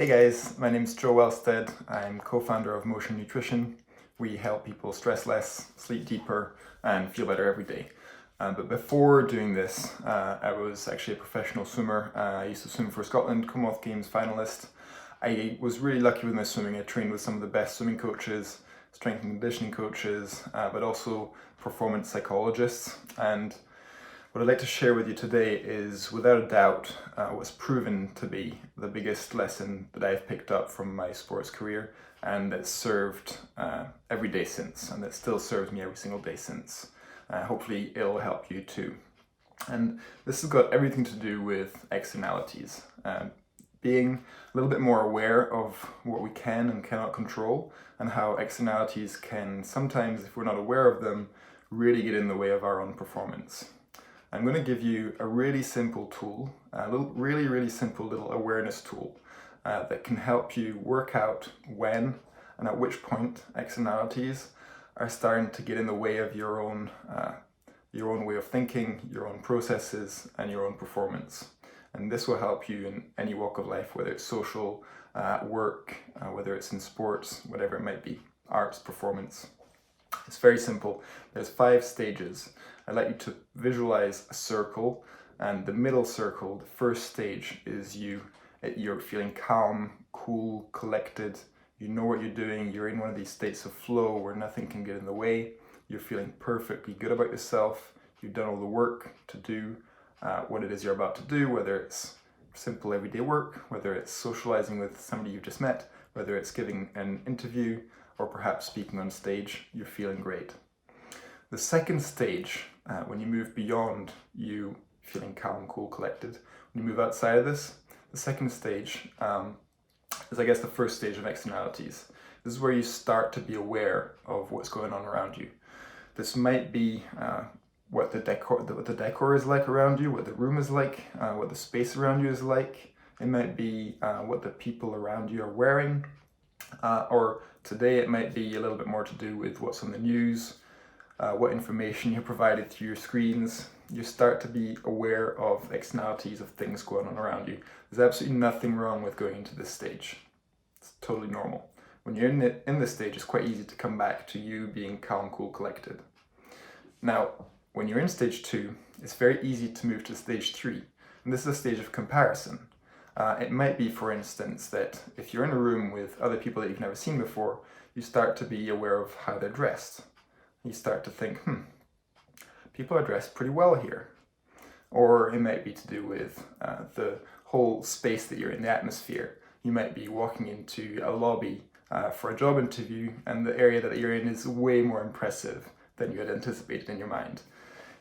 Hey guys, my name is Welstead. I'm co-founder of Motion Nutrition. We help people stress less, sleep deeper, and feel better every day. But before doing this, I was actually a professional swimmer. I used to swim for Scotland, Commonwealth Games finalist. I was really lucky with my swimming. I trained with some of the best swimming coaches, strength and conditioning coaches, but also performance psychologists. And what I'd like to share with you today is, without a doubt, what's proven to be the biggest lesson that I've picked up from my sports career, and that's served every day since, and that still serves me every single day since. Hopefully it'll help you too. And this has got everything to do with externalities. Being a little bit more aware of what we can and cannot control, and how externalities can sometimes, if we're not aware of them, really get in the way of our own performance. I'm going to give you a really simple tool, a really simple little awareness tool that can help you work out when and at which point externalities are starting to get in the way of your own way of thinking, your own processes, and your own performance. And this will help you in any walk of life, whether it's social, work, whether it's in sports, whatever it might be, arts, performance. It's very simple. There's 5 stages. I'd like you to visualize a circle, and the middle circle, the first stage, is you're feeling calm, cool, collected. You know what you're doing. You're in one of these states of flow where nothing can get in the way. You're feeling perfectly good about yourself. You've done all the work to do what it is you're about to do, whether it's simple everyday work, whether it's socializing with somebody you've just met, whether it's giving an interview, or perhaps speaking on stage. You're feeling great. The second stage, when you move beyond you feeling calm, cool, collected, when you move outside of this, the second stage is, I guess, the first stage of externalities. This is where you start to be aware of what's going on around you. This might be what the decor is like around you, what the room is like, what the space around you is like. It might be what the people around you are wearing, or today it might be a little bit more to do with what's on the news, what information you're provided through your screens. You start to be aware of externalities of things going on around you. There's absolutely nothing wrong with going into this stage. It's totally normal. When you're in this stage, it's quite easy to come back to you being calm, cool, collected. Now, when you're in stage 2, it's very easy to move to stage 3. And this is a stage of comparison. It might be, for instance, that if you're in a room with other people that you've never seen before, you start to be aware of how they're dressed. You start to think, people are dressed pretty well here. Or it might be to do with the whole space that you're in, the atmosphere. You might be walking into a lobby for a job interview, and the area that you're in is way more impressive than you had anticipated in your mind.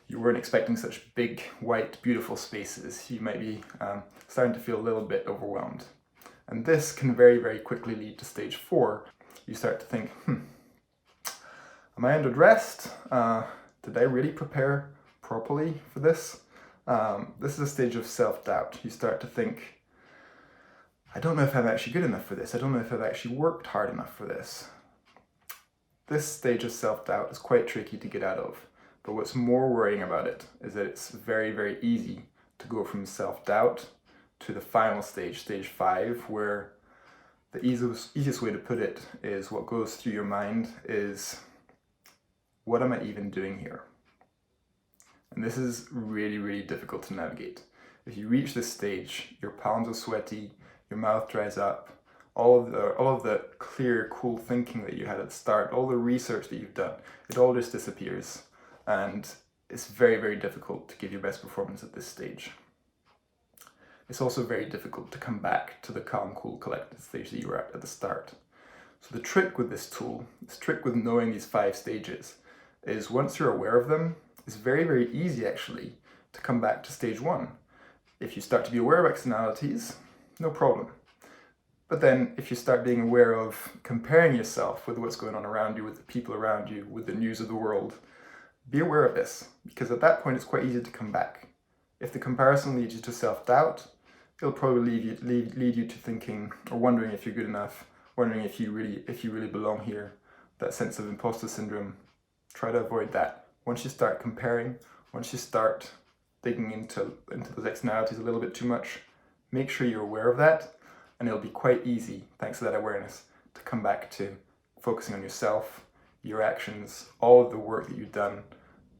You weren't expecting such big, white, beautiful spaces. You might be starting to feel a little bit overwhelmed. And this can very quickly lead to stage 4. You start to think, am I underdressed? Did I really prepare properly for this? This is a stage of self-doubt. You start to think, I don't know if I'm actually good enough for this. I don't know if I've actually worked hard enough for this. This stage of self-doubt is quite tricky to get out of. But what's more worrying about it is that it's very easy to go from self-doubt to the final stage, stage 5, where the easiest way to put it is, what goes through your mind is, what am I even doing here? And this is really difficult to navigate. If you reach this stage, your palms are sweaty, your mouth dries up, all of the clear, cool thinking that you had at the start, all the research that you've done, it all just disappears. And it's very difficult to give your best performance at this stage. It's also very difficult to come back to the calm, cool, collected stage that you were at the start. So the trick with this tool, this trick with knowing these 5 stages, is once you're aware of them, it's very easy actually to come back to stage 1. If you start to be aware of externalities, no problem. But then if you start being aware of comparing yourself with what's going on around you, with the people around you, with the news of the world, be aware of this, because at that point it's quite easy to come back. If the comparison leads you to self-doubt, it'll probably lead you to thinking, or wondering if you're good enough, wondering if you really belong here. That sense of imposter syndrome. Try to avoid that. Once you start comparing, once you start digging into those externalities a little bit too much, make sure you're aware of that, and it'll be quite easy, thanks to that awareness, to come back to focusing on yourself, your actions, all of the work that you've done,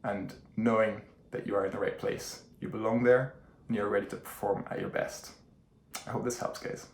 and knowing that you are in the right place. You belong there, and you're ready to perform at your best. I hope this helps, guys.